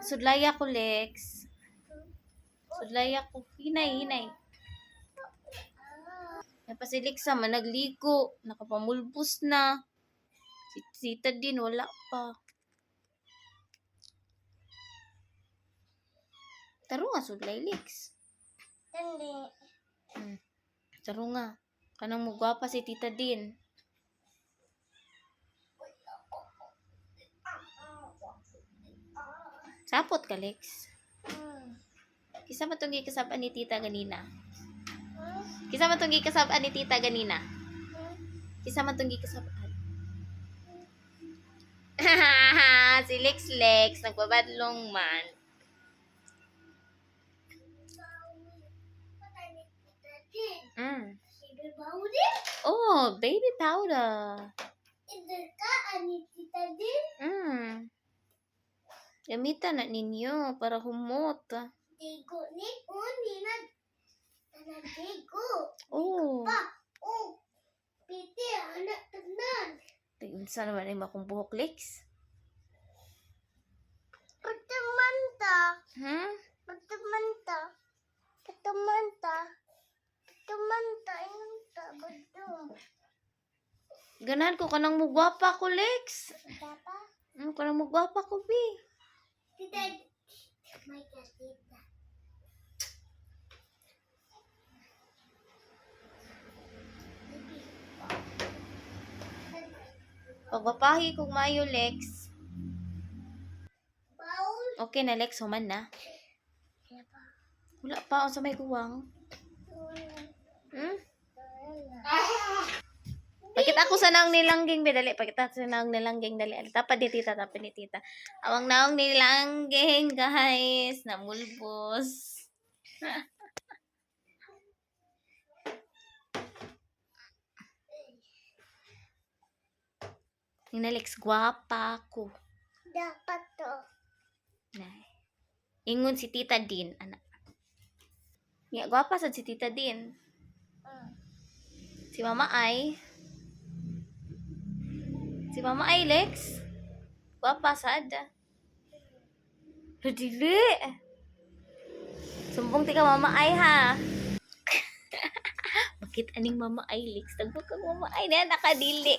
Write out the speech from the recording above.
Sudlaya ko, Lex. Sudlaya ko. Hinay. Si Lex man nagligo. Nakapamulbos na. Si Tita din, wala pa. Taro nga, sudlay, Lex. Hindi. Taro nga. Kanang mugwapa si Tita din. Sapot ka, Lex. Kisa man itong gikasabaan ni Tita ganina. Kisa man itong gikasabaan ni Tita ganina. Kisa man itong gikasabaan. Si Lex, nagbabadlong man. Oh, baby powder. Gamitan na ninyo para humot. Tigo ni Uni na tigo. Oh. Pa, piti anak tenan. Unsa naman ay makong buhok, Lex? Patamanta. Patamanta. Inta betul. Ganahan ko kanang mugwapa ko, Lex. Apa? Kanang mugwapa ko, bi. Tita, may kasita. Pagwapahi kong mayo, Lex. Baul. Okay na, Lex. Human na. Wala pa. Sa may kuwang. Pakita ko sa naong nilangging, be. Dali. Pakita sa naong nilangging. Dali. Tapad ni Tita. Awang naong nilangging, guys. Namulbos. Yung Lex, gwapa ko. Dapat to. Nay. Ingon si Tita din, anak. Nga, gwapa sad si Tita din. Si Mama Ay. Si Mama Ay, Lex. Gwapa sad. Dili. Sumbong ti ka Mama Ay, ha. Bakit aning Mama Ay, Lex? Tagbog ka Mama Ay na nakadili.